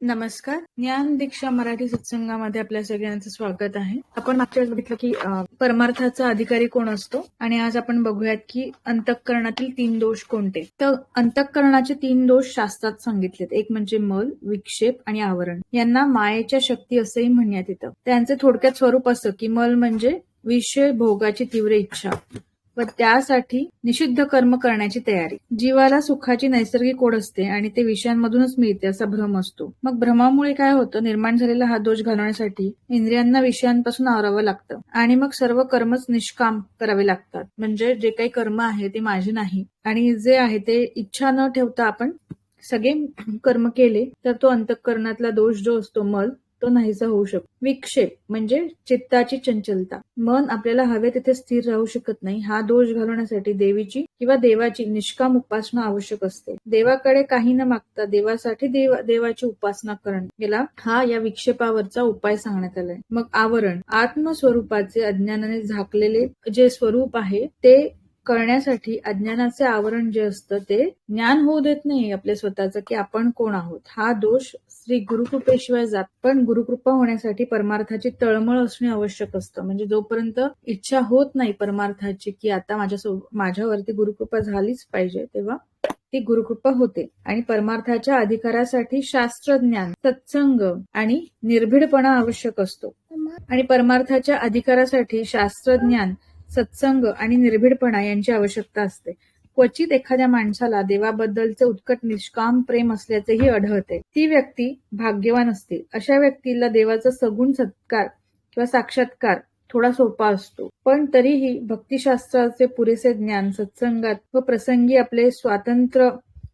नमस्कार. ज्ञान दीक्षा मराठी सत्संगामध्ये आपल्या सगळ्यांचं स्वागत आहे. आपण मागच्या वेळेस बघितलं की परमार्थाचा अधिकारी कोण असतो आणि आज आपण बघूयात की अंतःकरणातील 3 दोष कोणते. तर अंतःकरणाचे 3 दोष शास्त्रात सांगितलेत. एक म्हणजे मल, विक्षेप आणि आवरण. यांना मायेच्या शक्ती असंही म्हणण्यात येतं. त्यांचे थोडक्यात स्वरूप असं की मल म्हणजे विषय भोगाची तीव्र इच्छा व त्यासाठी निषिद्ध कर्म करण्याची तयारी. जीवाला सुखाची नैसर्गिक ओढ असते आणि ते विषयांमधूनच मिळते असा भ्रम असतो. मग भ्रमामुळे काय होतं, निर्माण झालेला हा दोष घालवण्यासाठी इंद्रियांना विषयांपासून आवरावं लागतं आणि मग सर्व कर्मच निष्काम करावे लागतात. म्हणजे जे काही कर्म आहे ते माझे नाही आणि जे आहे ते इच्छा न ठेवता आपण सगळे कर्म केले तर तो अंतःकरणातला दोष जो असतो मल तो नाहीसा होऊ शकतो. विक्षेप म्हणजे चित्ताची चंचलता. मन आपल्याला हवे तिथे स्थिर राहू शकत नाही. हा दोष घालवण्यासाठी देवीची किंवा देवाची निष्काम उपासना आवश्यक असते. देवाकडे काही न मागता देवासाठी देवाची उपासना करणं या विक्षेपावरचा उपाय सांगण्यात आलाय. मग आवरण, आत्मस्वरूपाचे अज्ञानाने झाकलेले जे स्वरूप आहे ते कळण्यासाठी अज्ञानाचे आवरण जे असतं ते ज्ञान होऊ देत नाही आपल्या स्वतःचं की आपण कोण आहोत. हा दोष श्री गुरुकृपेशिवाय जात. पण गुरुकृपा होण्यासाठी परमार्थाची तळमळ असणे आवश्यक असतं. म्हणजे जोपर्यंत इच्छा होत नाही परमार्थाची की आता माझ्यावरती गुरुकृपा झालीच पाहिजे तेव्हा ती गुरुकृपा होते. आणि परमार्थाच्या अधिकारासाठी शास्त्रज्ञान, सत्संग आणि निर्भीडपणा आवश्यक असतो. आणि परमार्थाच्या अधिकारासाठी शास्त्रज्ञान, सत्संग आणि निर्भीडपणा यांची आवश्यकता असते. क्वचित एखाद्या माणसाला देवाबद्दलचे उत्कट निष्काम प्रेम असल्याचेही आढळते. ती व्यक्ती भाग्यवान असते. अशा व्यक्तीला देवाचा सगुण सत्कार किंवा साक्षात्कार थोडा सोपा असतो. पण तरीही भक्तिशास्त्राचे पुरेसे ज्ञान, सत्संगात व प्रसंगी आपले स्वातंत्र्य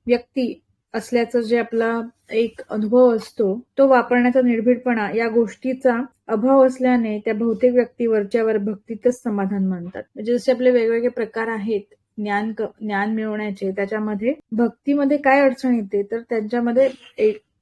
व्यक्ती असल्याचं जे आपला एक अनुभव असतो तो वापरण्याचा निर्भीडपणा या गोष्टीचा अभाव असल्याने त्या बहुतेक व्यक्ती वरच्यावर भक्तीतच समाधान मानतात. म्हणजे जसे आपले वेगवेगळे प्रकार आहेत ज्ञान मिळवण्याचे, त्याच्यामध्ये भक्तीमध्ये काय अडचण येते तर त्यांच्यामध्ये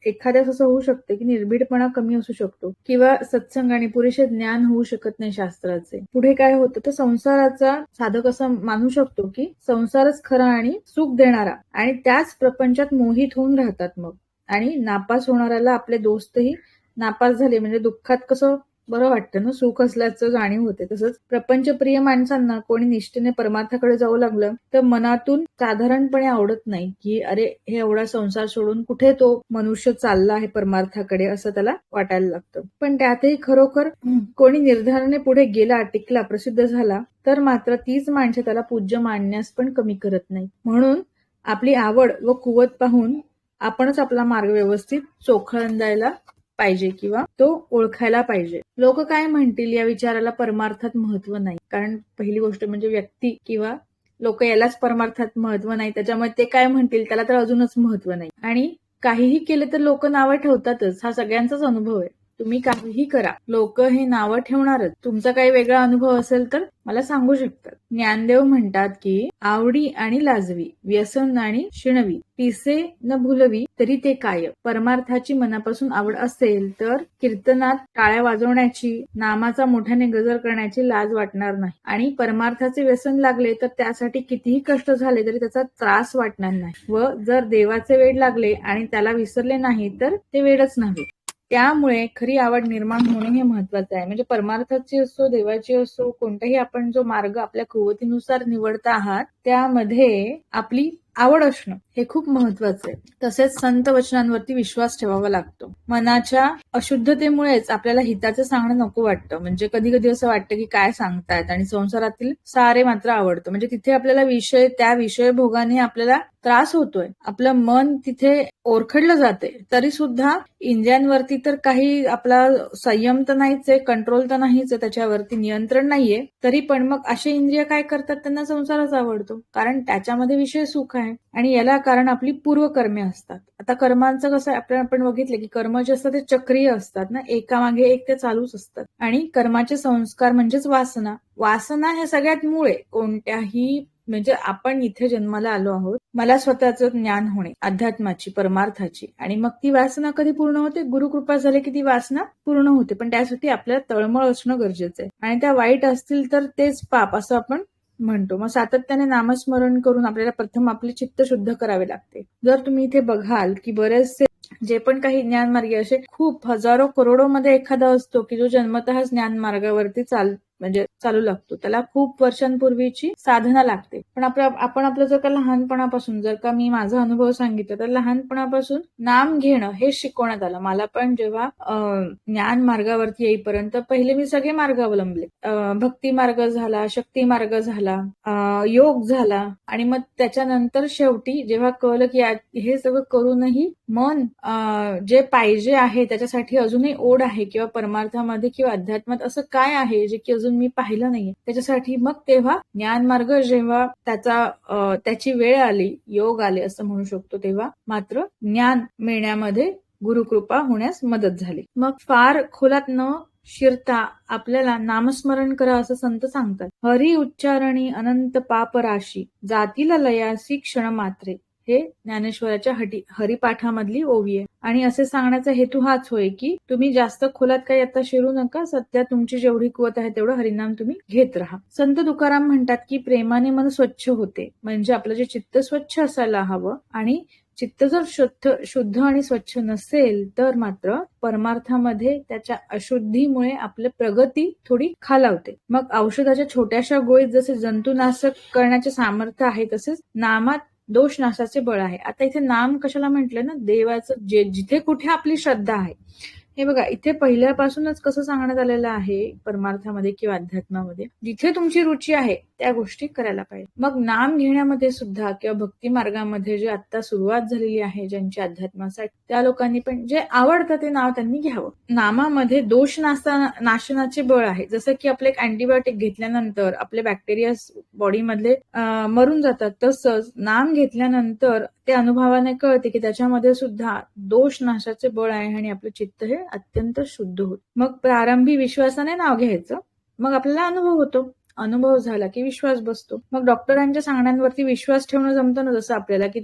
एखाद्यास असं होऊ शकते की निर्भीडपणा कमी असू शकतो किंवा सत्संग आणि पुरेसे ज्ञान होऊ शकत नाही शास्त्राचे. पुढे काय होतं तर संसाराचा साधक असं मानू शकतो की संसारच खरा आणि सुख देणारा आणि त्याच प्रपंचात मोहित होऊन राहतात. मग आणि नापास होणाऱ्याला आपले दोस्तही नापास झाले म्हणजे दुःखात कसं बरं वाटतं ना, सुख असल्याचं जाणीव होते. तसंच प्रपंचप्रिय माणसांना कोणी निष्ठेने परमार्थाकडे जाऊ लागलं तर मनातून साधारणपणे आवडत नाही की अरे हे एवढा संसार सोडून कुठे तो मनुष्य चालला आहे परमार्थाकडे असं त्याला वाटायला लागतं. पण त्यातही खरोखर कोणी निर्धाराने पुढे गेला, टिकला, प्रसिद्ध झाला तर मात्र तीच माणसे त्याला पूज्य मानण्यास पण कमी करत नाही. म्हणून आपली आवड व कुवत पाहून आपणच आपला मार्ग व्यवस्थित चोखंदायला पाहिजे किंवा तो ओळखायला पाहिजे. लोक काय म्हणतील या विचाराला परमार्थात महत्व नाही. कारण पहिली गोष्ट म्हणजे व्यक्ती किंवा लोक यालाच परमार्थात महत्व नाही, त्याच्यामुळे ते काय म्हणतील त्याला तर अजूनच महत्व नाही. आणि काहीही केले तर लोक नावं ठेवतातच, हा सगळ्यांचाच अनुभव आहे. तुम्ही काहीही करा, लोक हे नावं ठेवणारच. तुमचा काही वेगळा अनुभव असेल तर मला सांगू शकतात. ज्ञानदेव म्हणतात की आवडी आणि लाजवी, व्यसन आणि शिणवी, पिसे न भुलवी तरी ते काय. परमार्थाची मनापासून आवड असेल तर कीर्तनात टाळ्या वाजवण्याची, नामाचा मोठ्याने गजर करण्याची लाज वाटणार नाही. आणि परमार्थाचे व्यसन लागले तर त्यासाठी कितीही कष्ट झाले तरी त्याचा त्रास वाटणार नाही. व जर देवाचे वेड लागले आणि त्याला विसरले नाही तर ते वेडच नव्हे. त्यामुळे खरी आवड निर्माण होणे हे महत्वाचं आहे. म्हणजे परमार्थाची असो, देवाची असो, कोणताही आपण जो मार्ग आपल्या कुवतीनुसार निवडता आहात त्यामध्ये आपली आवड असणं हे खूप महत्वाचं आहे. तसेच संत वचनांवरती विश्वास ठेवावा लागतो. मनाच्या अशुद्धतेमुळेच आपल्याला हिताचं सांगणं नको वाटतं. म्हणजे कधी कधी असं वाटतं की काय सांगतायत आणि संसारातील सारे मात्र आवडतं. म्हणजे तिथे आपल्याला त्या विषय भोगाने आपल्याला त्रास होतोय, आपलं मन तिथे ओरखडलं जाते. तरी सुद्धा इंद्रियांवरती तर काही आपला संयम तर नाहीच आहे, कंट्रोल तर नाहीच आहे, त्याच्यावरती नियंत्रण नाहीये. तरी पण मग असे इंद्रिय काय करतात, त्यांना संसारच आवडतो कारण त्याच्यामध्ये विषय सुख आहे. आणि याला कारण आपली पूर्वकर्मे असतात. आता कर्मांचं कसं आहे, आपण बघितलं की कर्म जे असतात ते चक्रीय असतात ना, एकामागे एक ते चालूच असतात. आणि कर्माचे संस्कार म्हणजेच वासना हे सगळ्यात मूळ आहे कोणत्याही. म्हणजे आपण इथे जन्माला आलो आहोत, मला स्वतःचं ज्ञान होणे, अध्यात्माची, परमार्थाची, आणि मग ती वासना कधी पूर्ण होते, गुरुकृपा झाली की ती वासना पूर्ण होते. पण त्यासाठी आपल्याला तळमळ असणं गरजेचं आहे. आणि त्या वाईट असतील तर तेच पाप असं आपण म्हणतो. मग सातत्याने नामस्मरण करून आपल्याला प्रथम आपले चित्त शुद्ध करावे लागते. जर तुम्ही इथे बघाल की बरेचसे जे पण काही ज्ञानमार्गी असे खूप हजारो करोडो मध्ये एखादा असतो की जो जन्मतःच ज्ञान मार्गावरती चालू लागतो. त्याला खूप वर्षांपूर्वीची साधना लागते. पण आपण आपलं जर का लहानपणापासून, जर का मी माझा अनुभव सांगितला, तर लहानपणापासून नाम घेणं हे शिकवण्यात आलं. मला पण जेव्हा ज्ञान मार्गावरती येईपर्यंत पहिले मी सगळे मार्ग अवलंबले. भक्ती मार्ग झाला, शक्ती मार्ग झाला, योग झाला, आणि मग त्याच्यानंतर शेवटी जेव्हा कळलं की हे सगळं करूनही मन जे पाहिजे आहे त्याच्यासाठी अजूनही ओढ आहे, किंवा परमार्थामध्ये किंवा अध्यात्मात असं काय आहे जे की अजून मी पाहिलं नाहीये, त्याच्यासाठी मग तेव्हा ज्ञानमार्ग जेव्हा त्याची वेळ आली, योग आले असं म्हणू शकतो, तेव्हा मात्र ज्ञान मिळण्यामध्ये गुरुकृपा होण्यास मदत झाली. मग फार खोलात न शिरता आपल्याला नामस्मरण करा असं संत सांगतात. हरी उच्चारणी अनंत पाप राशी, जातीला लयासी क्षण मात्रे, हे ज्ञानेश्वराच्या हरिपाठामधली ओवी आहे. आणि असे सांगण्याचा हेतू हाच होय की तुम्ही जास्त खोलात काही आता शिरू नका. सध्या तुमची जेवढी कुवत आहे तेवढं हरिनाम तुम्ही घेत राहा. संत तुकाराम म्हणतात की प्रेमाने मन स्वच्छ होते, म्हणजे आपलं जे चित्त स्वच्छ असायला हवं, आणि चित्त जर शुद्ध आणि स्वच्छ नसेल तर मात्र परमार्थामध्ये त्याच्या अशुद्धीमुळे आपली प्रगती थोडी खालावते. मग औषधाच्या छोट्याशा गोळीत जसे जंतुनाशक करण्याचे सामर्थ्य आहे, तसेच नामात दोष नाशाचे बळ आहे. आता इथे नाम कशाला म्हटलं ना, देवाचं जिथे कुठे आपली श्रद्धा आहे. हे बघा, इथे पहिल्यापासूनच कसं सांगण्यात आलेलं आहे परमार्थामध्ये किंवा अध्यात्मामध्ये, जिथे तुमची रुची आहे त्या गोष्टी करायला पाहिजे. मग नाम घेण्यामध्ये सुद्धा किंवा भक्ती मार्गामध्ये जे आता सुरुवात झालेली आहे ज्यांची अध्यात्मासाठी, त्या लोकांनी पण जे आवडतं ते नाव त्यांनी घ्यावं. नामामध्ये दोष नाशनाचे बळ आहे. जसं की आपले एक अँटीबायोटिक घेतल्यानंतर आपले बॅक्टेरिया बॉडीमधले मरून जातात, तसंच नाम घेतल्यानंतर ते अनुभवाने कळते की त्याच्यामध्ये सुद्धा दोष नाशाचे बळ आहे आणि आपलं चित्त हे अत्यंत शुद्ध होत. मग प्रारंभी विश्वासाने नाव घ्यायचं, मग आपल्याला अनुभव होतो. अनुभव झाला की विश्वास बसतो. मग डॉक्टरांच्या सांगण्यावरती विश्वास ठेवणं जमतं ना, जसं आपल्याला की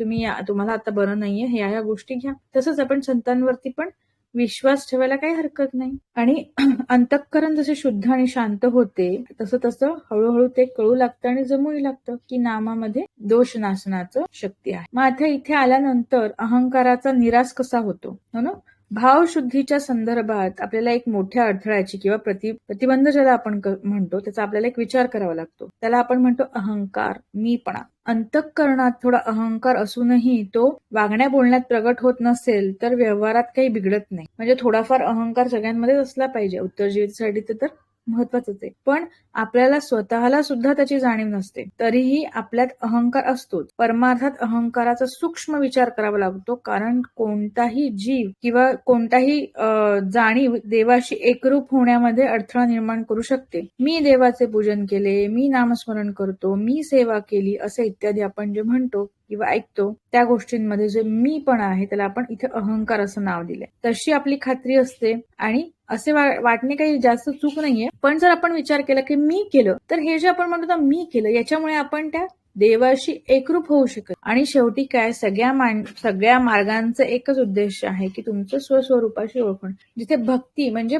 तुम्हाला आता बरं नाहीये, ह्या गोष्टी घ्या, तसंच आपण संतांवरती पण विश्वास ठेवायला काही हरकत नाही. आणि अंतःकरण जसे शुद्ध आणि शांत होते, तसं हळूहळू ते कळू लागतं आणि जमूही लागतं की नामामध्ये दोष नाशनाचं शक्ती आहे. मग आता इथे आल्यानंतर अहंकाराचा निराश कसा होतो, हो ना. भावशुद्धीच्या संदर्भात आपल्याला एक मोठ्या अडथळ्याची किंवा प्रतिबंध ज्याला आपण म्हणतो, त्याचा आपल्याला एक विचार करावा लागतो. त्याला आपण म्हणतो अहंकार, मीपणा. अंतःकरणात थोडा अहंकार असूनही तो वागण्या बोलण्यात प्रगट होत नसेल तर व्यवहारात काही बिघडत नाही. म्हणजे थोडाफार अहंकार सगळ्यांमध्ये असला पाहिजे, उत्तरजीवितेसाठी तर महत्वाचंच आहे. पण आपल्याला स्वतःला सुद्धा त्याची जाणीव नसते, तरीही आपल्यात अहंकार असतोच. परमार्थात अहंकाराचा सूक्ष्म विचार करावा लागतो, कारण कोणताही जीव किंवा कोणताही जाणीव देवाशी एकरूप होण्यामध्ये अडथळा निर्माण करू शकते. मी देवाचे पूजन केले, मी नामस्मरण करतो, मी सेवा केली, असे इत्यादी आपण जे म्हणतो किंवा ऐकतो, त्या गोष्टींमध्ये जे मी पण आहे त्याला आपण इथे अहंकार असं नाव दिलंय. तशी आपली खात्री असते आणि असे वाटणे काही जास्त चूक नाहीये. पण जर आपण विचार केला की मी केलं, तर हे जे आपण म्हणतो मी केलं, याच्यामुळे आपण त्या देवाशी एकरूप होऊ शकत. आणि शेवटी काय, सगळ्या मार्गांचा एकच उद्देश आहे की तुमचं स्वस्वरूपाशी ओळखणं. जिथे भक्ती म्हणजे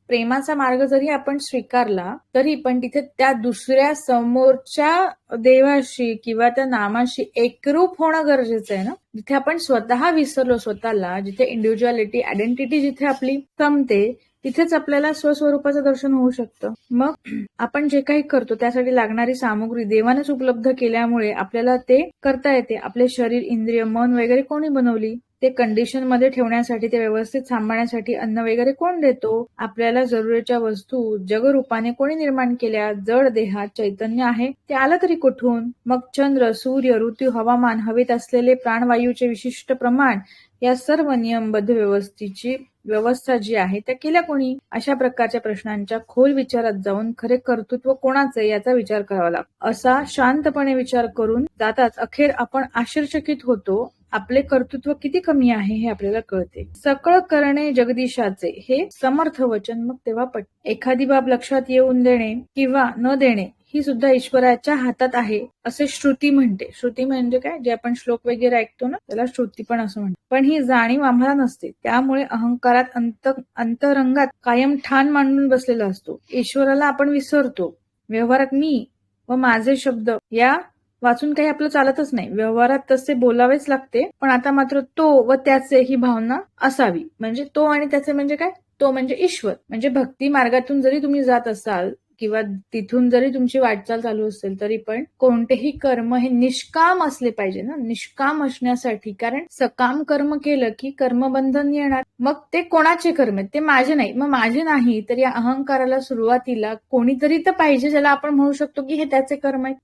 प्रेमाचा मार्ग जरी आपण स्वीकारला तरी पण तिथे त्या दुसऱ्या समोरच्या देवाशी किंवा त्या नामाशी एकरूप होणं गरजेचं आहे ना. जिथे आपण स्वतः विसरलो स्वतःला, जिथे इंडिव्हिज्युअलिटी, आयडेंटिटी जिथे आपली संपते, तिथेच आपल्याला स्वस्वरूपाचं दर्शन होऊ शकतं. मग आपण जे काही करतो त्यासाठी लागणारी सामुग्री देवानेच उपलब्ध केल्यामुळे आपल्याला ते करता येते. आपले शरीर, इंद्रिय, मन वगैरे कोणी बनवली? ते कंडिशन मध्ये ठेवण्यासाठी, ते व्यवस्थित सांभाळण्यासाठी अन्न वगैरे कोण देतो? आपल्याला जरुरीच्या वस्तू जगरूपाने कोणी निर्माण केल्या? जड देहात चैतन्य आहे, ते आलं तरी कुठून? मग चंद्र, सूर्य, ऋतू, हवामान, हवेत असलेले प्राणवायूचे विशिष्ट प्रमाण, या सर्व नियमबद्ध व्यवस्था जी आहे त्या केल्या कोणी? अशा प्रकारच्या प्रश्नांच्या खोल विचारात जाऊन खरे कर्तृत्व कोणाचं याचा विचार करावा लागतो. असा शांतपणे विचार करून जाताच अखेर आपण आश्चर्यचकित होतो. आपले कर्तृत्व किती कमी आहे हे आपल्याला कळते. सकळ करणे जगदीशाचे, हे समर्थ वचन मग तेव्हा एखादी बाब लक्षात येऊन देणे किंवा न देणे ही सुद्धा ईश्वराच्या हातात आहे असे श्रुती म्हणते. श्रुती म्हणजे काय, जे आपण श्लोक वगैरे ऐकतो ना, त्याला श्रुती पण असं म्हणतो. पण ही जाणीव आम्हाला नसते, त्यामुळे अहंकारात अंतरंगात कायम ठाण मांडून बसलेला असतो. ईश्वराला आपण विसरतो. व्यवहारात मी व माझे शब्द या वाचून काही आपलं चालतच नाही, व्यवहारात तसे बोलावेच लागते. पण आता मात्र तो व त्याचे ही भावना असावी. म्हणजे तो आणि त्याचे म्हणजे काय, तो म्हणजे ईश्वर. म्हणजे भक्ती मार्गातून जरी तुम्ही जात असाल किंवा तिथून जरी तुमची वाटचाल चालू असेल तरी पण कोणतेही कर्म हे निष्काम असले पाहिजे ना. निष्काम असण्यासाठी, कारण सकाम कर्म केलं की कर्मबंधन येणार. मग ते कोणाचे कर्म आहेत, ते माझे नाही. मग माझे नाही तर या अहंकाराला सुरुवातीला कोणीतरी तर पाहिजे ज्याला आपण म्हणू शकतो की हे त्याचे कर्म आहेत.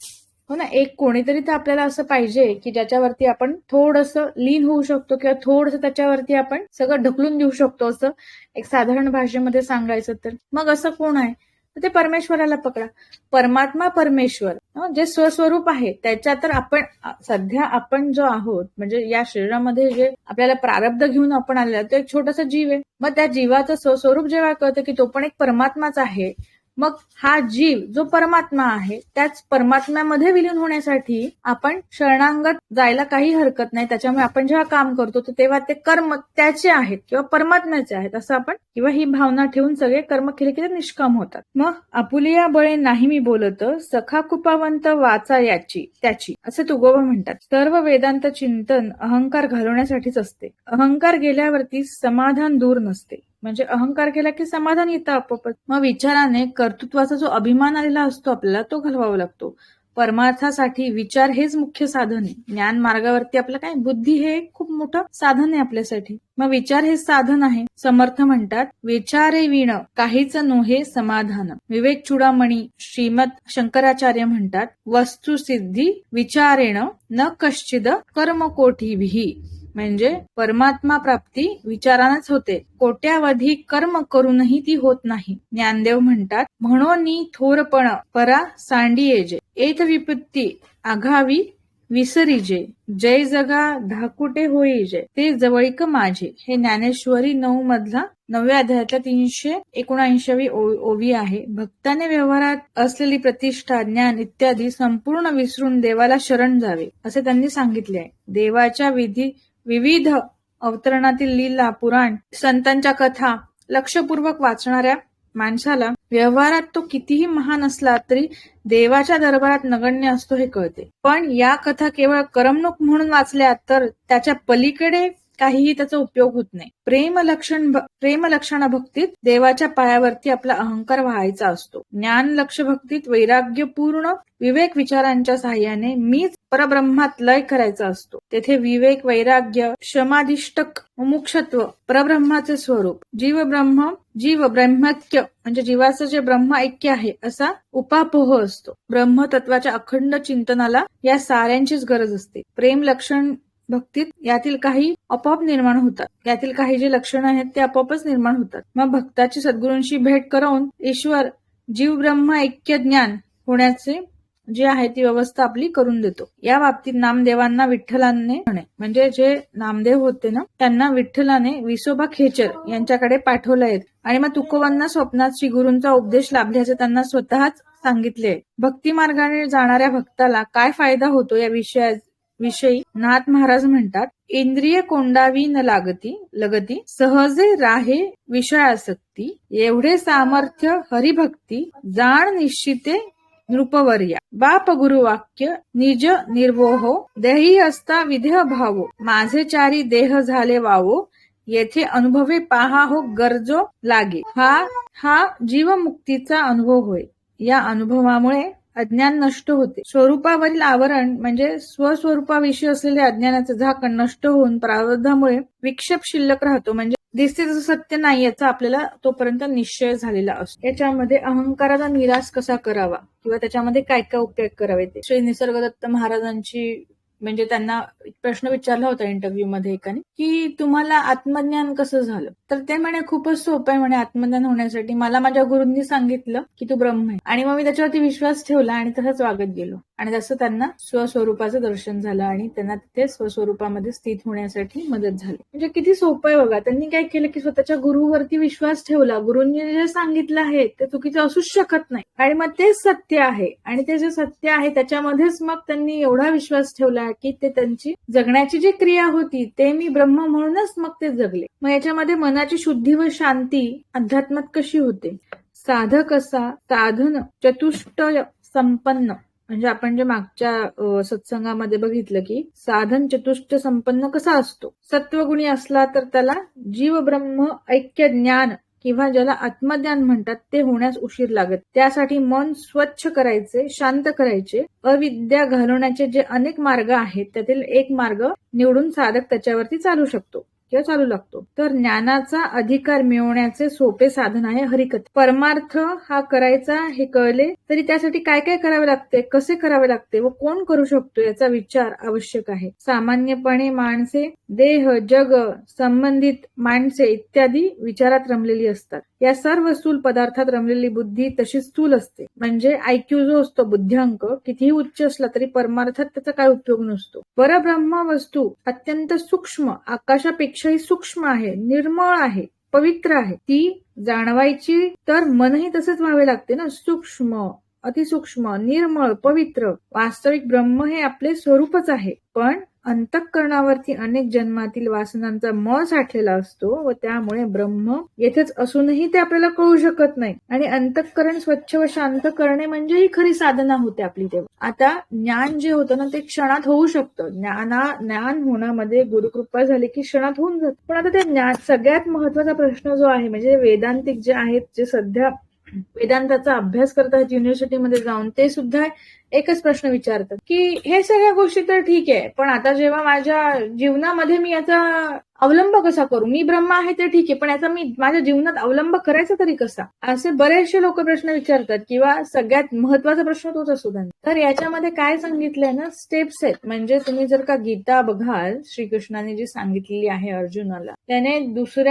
हो ना, एक कोणीतरी तर आपल्याला असं पाहिजे की ज्याच्यावरती आपण थोडंसं लीन होऊ शकतो किंवा थोडंसं त्याच्यावरती आपण सगळं ढकलून देऊ शकतो, असं एक साधारण भाषेमध्ये सांगायचं तर. मग असं कोण आहे, तर ते परमेश्वराला पकडा. परमात्मा परमेश्वर जे स्वस्वरूप आहे त्याच्या तर आपण सध्या आपण जो आहोत म्हणजे या शरीरामध्ये जे आपल्याला प्रारब्ध घेऊन आपण आलेला तो एक छोटासा जीव आहे. मग त्या जीवाचं स्वस्वरूप जेव्हा कळतं की तो पण एक परमात्माच आहे, मग हा जीव जो परमात्मा आहे त्याच परमात्म्यामध्ये विलीन होण्यासाठी आपण शरणांगत जायला काही हरकत नाही. त्याच्यामुळे आपण जेव्हा काम करतो तेव्हा ते कर्म त्याचे आहेत किंवा परमात्म्याचे आहेत असं आपण किंवा ही भावना ठेवून सगळे कर्म केले की ते निष्काम होतात. मग आपुलिया बळे नाही मी बोलत, सखा कृपावंत वाचा याची त्याची, असे तुकोबा म्हणतात. सर्व वेदांत चिंतन अहंकार घालवण्यासाठीच असते. अहंकार गेल्यावरती समाधान दूर नसते. म्हणजे अहंकार केला की समाधान येतं आपोआपच. मग विचाराने कर्तृत्वाचा जो अभिमान आलेला असतो आपल्याला तो घालवावा लागतो. परमार्थासाठी विचार हेच मुख्य साधन आहे. ज्ञान मार्गावरती आपलं काय, बुद्धी हे खूप मोठं साधन आहे आपल्यासाठी. मग विचार हे साधन आहे. समर्थ म्हणतात, विचारे विण काहीच नोहे समाधान. विवेक चूडामणी श्रीमद शंकराचार्य म्हणतात, वस्तुसिद्धी विचारेण न कश्चिद कर्म कोठीभिही. म्हणजे परमात्मा प्राप्ती विचारानच होते, कोट्यावधी कर्म करूनही ती होत नाही. ज्ञानदेव म्हणतात, म्हणून थोरपण परा सांडियेजे, एत विपत्ती आघावी विसरीजे, जय जगा धाकुटे होईजे, ते जवळीक माझे. हे ज्ञानेश्वरी 9 मधला 9व्या अध्यायातल्या 379वी ओवी आहे. भक्ताने व्यवहारात असलेली प्रतिष्ठा, ज्ञान इत्यादी संपूर्ण विसरून देवाला शरण जावे असे त्यांनी सांगितले आहे. देवाच्या विविध अवतरणातील लीला, पुराण, संतांच्या कथा लक्षपूर्वक वाचणाऱ्या माणसाला व्यवहारात तो कितीही महान असला तरी देवाच्या दरबारात नगण्य असतो हे कळते. पण या कथा केवळ करमणूक म्हणून वाचल्या तर त्याच्या पलीकडे काहीही त्याचा उपयोग होत नाही. प्रेम लक्षण भक्तीत देवाच्या पायावरती आपला अहंकार व्हायचा असतो. ज्ञान लक्ष भक्तीत वैराग्यपूर्ण विवेक विचारांच्या साहाय्याने मीच परब्रह्मात लय करायचा असतो. तेथे विवेक, वैराग्य, क्षमाधिष्टक, मुमुक्षत्व, परब्रह्माचे स्वरूप, जीव ब्रह्मैक्य म्हणजे जीवाचं जे ब्रह्म ऐक्य आहे असा उपापोह असतो. ब्रह्मतत्वाच्या अखंड चिंतनाला या साऱ्यांचीच गरज असते. प्रेम लक्षण भक्तीत यातील काही आपोआप निर्माण होतात. यातील काही जे लक्षणं आहेत ते आपोआपच निर्माण होतात. मग भक्ताची सद्गुरूंशी भेट करून ईश्वर जीव ब्रह्म ऐक्य ज्ञान होण्याचे जे आहे ती व्यवस्था आपली करून देतो. या बाबतीत नामदेवांना विठ्ठलाने म्हणजे जे नामदेव होते ना त्यांना विठ्ठलाने विसोबा खेचर यांच्याकडे पाठवले आणि मग तुकोबांना स्वप्नात श्री गुरूंचा उपदेश लाभल्याचे त्यांना स्वतःच सांगितले. भक्ती मार्गाने जाणाऱ्या भक्ताला काय फायदा होतो या विषयी नाथ महाराज म्हणतात, इंद्रिय कोंडावी न लगती सहजे राहे विषयासक्ती, एवढे सामर्थ्य हरिभक्ती जाण निश्चिते नृपवर्या, बाप गुरु वाक्य निज निर्वोहो, देही असता विदेह भावो, माझे चारी देह झाले वावो, येथे अनुभवे पाहा हो गरजो लागे. हा जीवमुक्तीचा अनुभव होय. या अनुभवामुळे अज्ञान नष्ट होते. स्वरूपावरील आवरण म्हणजे स्वस्वरूपाविषयी असलेले अज्ञानाचे झाकण नष्ट होऊन प्रारब्धामुळे विक्षेप शिल्लक राहतो. म्हणजे दिसते जसं सत्य नाही याचा आपल्याला तोपर्यंत निश्चय झालेला असतो. याच्यामध्ये अहंकाराचा निराश कसा करावा किंवा त्याच्यामध्ये काय काय उपयोग करावे ते श्री निसर्गदत्त महाराजांची म्हणजे त्यांना एक प्रश्न विचारला होता इंटरव्ह्यू मध्ये एकाने की तुम्हाला आत्मज्ञान कसं झालं, तर ते म्हणे खूपच सोपं आहे म्हणे आत्मज्ञान होण्यासाठी. मला माझ्या गुरूंनी सांगितलं की तू ब्रह्म आहे आणि मग मी त्याच्यावरती विश्वास ठेवला आणि तसंच वागत गेलो आणि तसं त्यांना स्वस्वरूपाचं दर्शन झालं आणि त्यांना तिथे स्वस्वरूपामध्ये स्थित होण्यासाठी मदत झाली. म्हणजे किती सोपं आहे बघा. त्यांनी काय केलं की स्वतःच्या गुरुवरती विश्वास ठेवला. गुरूंनी जे सांगितलं आहे ते चुकीचं असूच शकत नाही आणि मग तेच सत्य आहे आणि ते जे सत्य आहे त्याच्यामध्येच मग त्यांनी एवढा विश्वास ठेवला की ते त्यांची जगण्याची जी क्रिया होती ते मी ब्रह्म म्हणूनच मग ते जगले. मग याच्यामध्ये मनाची शुद्धी व शांती अध्यात्मात कशी होते. साधक असा साधन चतुष्टय संपन्न म्हणजे आपण जे मागच्या सत्संगामध्ये बघितलं की साधन चतुष्ट संपन्न कसा असतो. सत्वगुणी असला तर त्याला जीव ब्रह्म ऐक्य ज्ञान किंवा ज्याला आत्मज्ञान म्हणतात ते होण्यास उशीर लागत. त्यासाठी मन स्वच्छ करायचे, शांत करायचे, अविद्या घालवण्याचे जे अनेक मार्ग आहेत त्यातील एक मार्ग निवडून साधक त्याच्यावरती चालू शकतो किंवा चालू लागतो. तर ज्ञानाचा अधिकार मिळवण्याचे सोपे साधन आहे हरिकथा. परमार्थ हा करायचा हे कळले तरी त्यासाठी काय काय करावे लागते, कसे करावे लागते व कोण करू शकतो याचा विचार आवश्यक आहे. सामान्यपणे माणसे देह, जग, संबंधित माणसे इत्यादी विचारात रमलेली असतात. या सर्व स्थूल पदार्थात रमलेली बुद्धी तशी स्थूल असते. म्हणजे IQ जो असतो बुद्ध्यांक कितीही उच्च असला तरी परमार्थात त्याचा काय उपयोग नसतो. परब्रह्म वस्तू अत्यंत सूक्ष्म, आकाशापेक्षाही सूक्ष्म आहे, निर्मळ आहे, पवित्र आहे. ती जाणवायची तर मनही तसेच व्हावे लागते ना. सूक्ष्म, अतिसूक्ष्म, निर्मळ, पवित्र. वास्तविक ब्रह्म हे आपले स्वरूपच आहे. पण अंतःकरणावरती अनेक जन्मातील वासनांचा मळ साठलेला असतो व त्यामुळे ब्रह्म येथेच असूनही ते आपल्याला कळू शकत नाही. आणि अंतःकरण स्वच्छ व शांत करणे म्हणजे ही खरी साधना होते आपली तेव्हा. आता ज्ञान जे होतं ना ते क्षणात होऊ शकतं. ज्ञान होण्यामध्ये गुरुकृपा झाली की क्षणात होऊन जात. पण आता ते ज्ञान सगळ्यात महत्वाचा प्रश्न जो आहे म्हणजे वेदांतिक जे आहेत, जे सध्या वेदांताचा अभ्यास करतात युनिव्हर्सिटीमध्ये जाऊन, ते सुद्धा एकच प्रश्न विचारतात की हे सगळ्या गोष्टी तर ठीक आहे, पण आता जेव्हा माझ्या जीवनामध्ये मी याचा अवलंब कसा करू. मी ब्रह्म आहे ते ठीक आहे, पण याचा मी माझ्या जीवनात अवलंब करायचा तरी कसा. असे बरेचसे लोक प्रश्न विचारतात किंवा सगळ्यात महत्वाचा प्रश्न तोच असतो त्यांचा. तर याच्यामध्ये काय सांगितलंय ना, स्टेप्स आहेत. म्हणजे तुम्ही जर का गीता बघाल, श्रीकृष्णाने जी सांगितलेली आहे अर्जुनाला, त्याने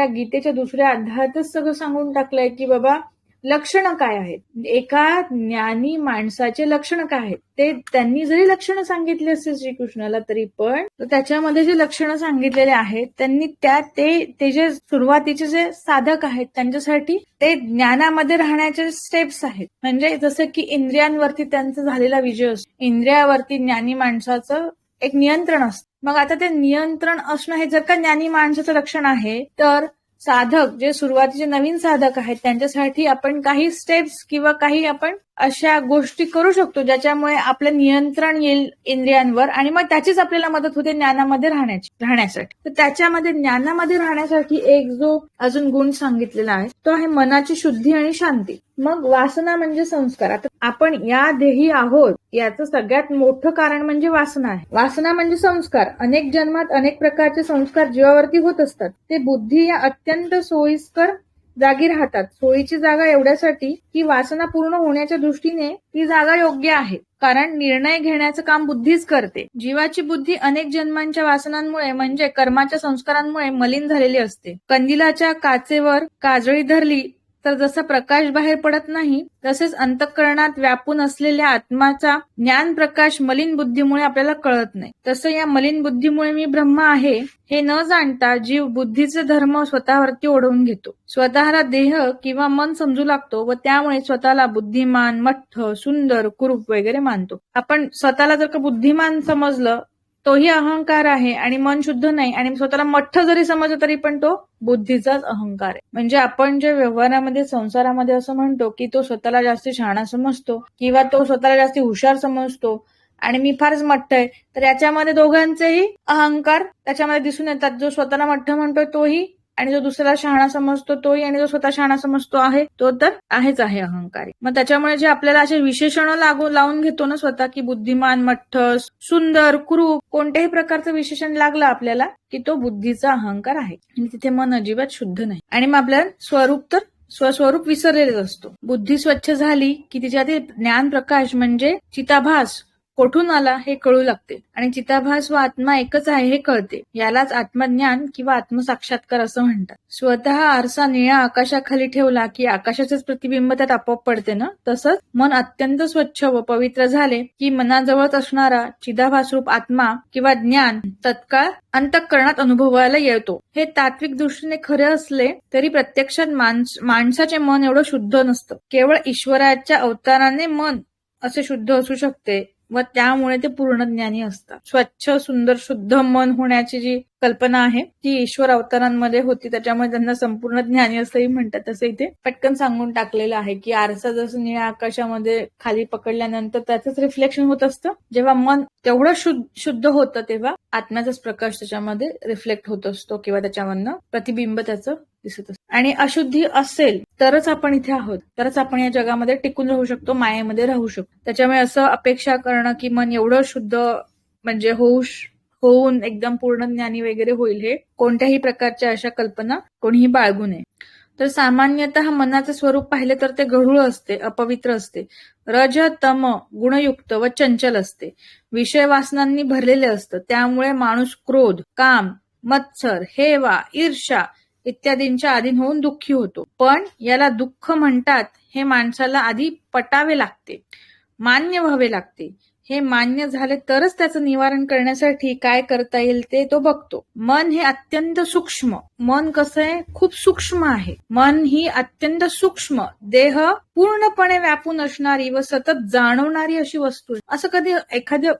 गीतेच्या दुसऱ्या अध्यायातच सगळं सांगून टाकलंय की बाबा लक्षण काय आहेत, एका ज्ञानी माणसाचे लक्षण काय आहेत. ते त्यांनी जरी लक्षणं सांगितले असते श्रीकृष्णाला तरी पण त्याच्यामध्ये जे लक्षणं सांगितलेले आहेत त्यांनी ते जे सुरुवातीचे जे साधक आहेत त्यांच्यासाठी ते ज्ञानामध्ये राहण्याचे स्टेप्स आहेत. म्हणजे जसं की इंद्रियांवरती त्यांचा झालेला विजय असतो, इंद्रियावरती ज्ञानी माणसाचं एक नियंत्रण असतं. मग आता ते नियंत्रण असणं हे जर का ज्ञानी माणसाचं लक्षण आहे, तर साधक जे सुरुवातीचे नवीन साधक आहेत त्यांच्यासाठी आपण काही स्टेप्स किंवा काही आपण अशा गोष्टी करू शकतो ज्याच्यामुळे आपलं नियंत्रण येईल इंद्रियांवर आणि मग त्याचीच आपल्याला मदत होते ज्ञानामध्ये राहण्यासाठी. तर त्याच्यामध्ये ज्ञानामध्ये राहण्यासाठी एक जो अजून गुण सांगितलेला आहे तो आहे मनाची शुद्धी आणि शांती. मग वासना म्हणजे संस्कार. आता आपण या देही आहोत याचं सगळ्यात मोठं कारण म्हणजे वासना आहे. वासना म्हणजे संस्कार. अनेक जन्मात अनेक प्रकारचे संस्कार जीवावरती होत असतात. ते बुद्धी या अत्यंत सोयीस्कर जागी राहतात. सोयीची जागा एवढ्यासाठी की वासना पूर्ण होण्याच्या दृष्टीने ती जागा योग्य आहे. कारण निर्णय घेण्याचं काम बुद्धीच करते. जीवाची बुद्धी अनेक जन्मांच्या वासनांमुळे म्हणजे कर्माच्या संस्कारांमुळे मलिन झालेली असते. कंदिलाच्या काचेवर काजळी धरली तर जसा प्रकाश बाहेर पडत नाही, तसेच अंतःकरणात व्यापून असलेल्या आत्माचा ज्ञान प्रकाश मलिन बुद्धीमुळे आपल्याला कळत नाही. तसं या मलिन बुद्धीमुळे मी ब्रह्म आहे हे न जाणता जीव बुद्धीचे धर्म स्वतःवरती ओढवून घेतो. स्वतःला देह किंवा मन समजू लागतो व त्यामुळे स्वतःला बुद्धिमान, मठ्ठ, सुंदर, कुरूप वगैरे मानतो. आपण स्वतःला जर का बुद्धिमान समजलं तोही अहंकार आहे आणि मन शुद्ध नाही, आणि स्वतःला मठ्ठ जरी समजलं तरी पण तो बुद्धीचाच अहंकार आहे. म्हणजे आपण जे व्यवहारामध्ये संसारामध्ये असं म्हणतो की तो स्वतःला जास्ती शहाणा समजतो किंवा तो स्वतःला जास्ती हुशार समजतो आणि मी फारच मठ्ठ आहे, तर याच्यामध्ये दोघांचेही अहंकार त्याच्यामध्ये दिसून येतात. जो स्वतःला मठ्ठ म्हणतोय तोही आणि जो दुसऱ्याला शहाणा समजतो तोही आणि जो स्वतः शहाणा समजतो आहे तो तर आहेच आहे अहंकारी. मग त्याच्यामुळे जे आपल्याला असे विशेषण लावून घेतो ना स्वतः की बुद्धिमान, मठ्ठ, सुंदर, कुरूप, कोणत्याही प्रकारचं विशेषण लागलं आपल्याला की तो बुद्धीचा अहंकार आहे आणि तिथे मन अजिबात शुद्ध नाही आणि मग आपल्याला स्वस्वरूप विसरलेलेच असतो. बुद्धी स्वच्छ झाली की तिच्यातील ज्ञान प्रकाश म्हणजे चिताभास कोठून आला हे कळू लागते आणि चिताभास व आत्मा एकच आहे हे कळते. यालाच आत्मज्ञान किंवा आत्मसाक्षात्कार असं म्हणतात. स्वतः आरसा निळ्या आकाशाखाली ठेवला की आकाशाचेच प्रतिबिंब त्यात आपोआप पडते ना, तसंच मन अत्यंत स्वच्छ व पवित्र झाले की मनाजवळच असणारा चिदाभासरूप आत्मा किंवा ज्ञान तत्काळ अंतःकरणात अनुभवायला येतो. हे तात्विक दृष्टीने खरे असले तरी प्रत्यक्षात माणसाचे मन एवढं शुद्ध नसतं. केवळ ईश्वराच्या अवताराने मन असे शुद्ध असू शकते व त्यामुळे ते पूर्ण ज्ञानी असतात. स्वच्छ सुंदर शुद्ध मन होण्याची जी कल्पना आहे ती ईश्वर अवतारांमध्ये होती, त्याच्यामुळे त्यांना संपूर्ण ज्ञानी असंही म्हणतात. तसं इथे पटकन सांगून टाकलेलं आहे की आरसा जसं निळ्या आकाशामध्ये खाली पकडल्यानंतर त्याचंच रिफ्लेक्शन होत असतं. जेव्हा मन तेवढं शुद्ध होतं तेव्हा आत्म्याचाच प्रकाश त्याच्यामध्ये रिफ्लेक्ट होत असतो किंवा त्याच्यामधनं प्रतिबिंब त्याचं दिसत असतं. आणि अशुद्धी असेल तरच आपण इथे आहोत, तरच आपण या जगामध्ये टिकून राहू शकतो, मायेमध्ये राहू शकतो. त्याच्यामुळे असं अपेक्षा करणं की मन एवढं शुद्ध म्हणजे होऊन एकदम पूर्ण ज्ञानी वगैरे होईल, हे कोणत्याही प्रकारच्या अशा कल्पना कोणीही बाळगू नये. तर सामान्यतः मनाचे स्वरूप पाहिले तर ते गढूळ असते, अपवित्र असते, रज तम गुणयुक्त व चंचल असते, विषय वासनांनी भरलेले असतं. त्यामुळे माणूस क्रोध, काम, मत्सर, हेवा, ईर्ष्या इत्यादींच्या अधीन होऊन दुःखी होतो. पण याला दुःख म्हणतात हे माणसाला आधी पटावे लागते, मान्य व्हावे लागते. हे मान्य झाले तरच त्याचं निवारण करण्यासाठी काय करता येईल ते तो बघतो. मन हे अत्यंत सूक्ष्म, मन कसं आहे, खूप सूक्ष्म आहे. मन ही अत्यंत सूक्ष्म, देह पूर्णपणे व्यापून असणारी व सतत जाणवणारी अशी वस्तू आहे. असं कधी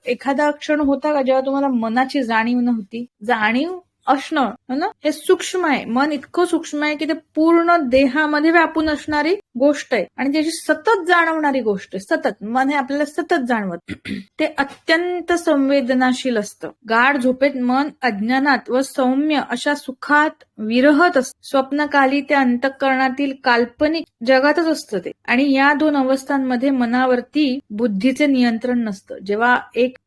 एखादा क्षण होता का जेव्हा तुम्हाला मनाची जाणीव नव्हती? जाणीव असणं ना हे सूक्ष्म आहे. मन इतकं सूक्ष्म आहे की ते पूर्ण देहामध्ये व्यापून असणारी गोष्ट आहे आणि त्याची सतत जाणवणारी गोष्ट आहे. सतत मन हे आपल्याला सतत जाणवत. ते अत्यंत संवेदनाशील असतं. गाढ झोपेत मन अज्ञानात व सौम्य अशा सुखात विरहत असतं. स्वप्नकाली ते अंतःकरणातील काल्पनिक जगातच असतं ते. आणि या दोन अवस्थांमध्ये मनावरती बुद्धीचे नियंत्रण नसतं. जेव्हा एक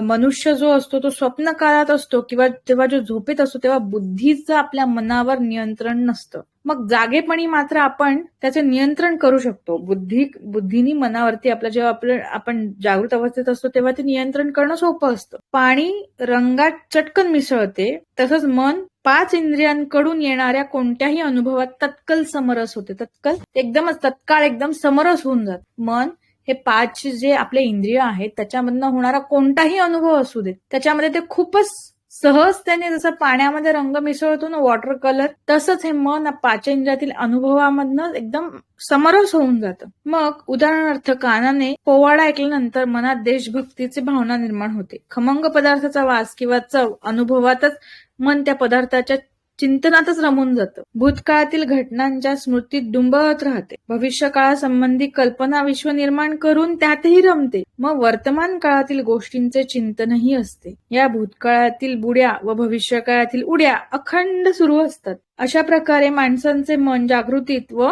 मनुष्य जो असतो तो स्वप्न काळात असतो किंवा जेव्हा जो झोपेत असतो तेव्हा बुद्धीचं आपल्या मनावर नियंत्रण नसतं. मग जागेपणी मात्र आपण त्याचे नियंत्रण करू शकतो. बुद्धीनी मनावरती जेव्हा आपण जागृत अवस्थेत असतो तेव्हा ते नियंत्रण करणं सोपं असतं. पाणी रंगात चटकन मिसळते, तसंच मन 5 इंद्रियांकडून येणाऱ्या कोणत्याही अनुभवात तत्काळ समरस होते. तत्काळ एकदम समरस होऊन जात. मन हे 5 जे आपले इंद्रिय आहेत त्याच्यामधनं होणारा कोणताही अनुभव असू दे त्याच्यामध्ये ते खूपच सहजतेने, जसं पाण्यामध्ये रंग मिसळतो ना वॉटर कलर, तसंच हे मन 5 इंद्रियातील अनुभवामधनं एकदम समरस होऊन जातं. मग उदाहरणार्थ कानाने पोवाडा ऐकल्यानंतर मनात देशभक्तीची भावना निर्माण होते. खमंग पदार्थाचा वास किंवा चव अनुभवातच मन त्या पदार्थाच्या चिंतनातच रमून जातं. भूतकाळातील घटनांच्या स्मृतीत डुंबत राहते. भविष्य काळासंबंधी कल्पना विश्व निर्माण करून त्यातही रमते. मग वर्तमान काळातील गोष्टींचे चिंतनही असते. या भूतकाळातील बुड्या व भविष्य काळातील उड्या अखंड सुरू असतात. अशा प्रकारे माणसांचे मन जागृतीत व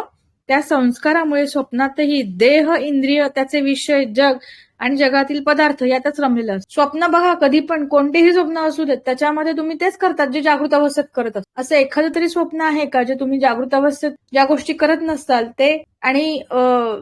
त्या संस्कारामुळे स्वप्नातही देह, इंद्रिय, त्याचे विषय, जग आणि जगातील पदार्थ यातच रमलेलं असतं. स्वप्न बघा, कधी पण कोणतेही स्वप्न असू देत त्याच्यामध्ये तुम्ही तेच करतात जे जागृत अवस्थेत करत असतात. असं एखादं तरी स्वप्न आहे का जे तुम्ही जागृत अवस्थेत ज्या गोष्टी करत नसताल ते आणि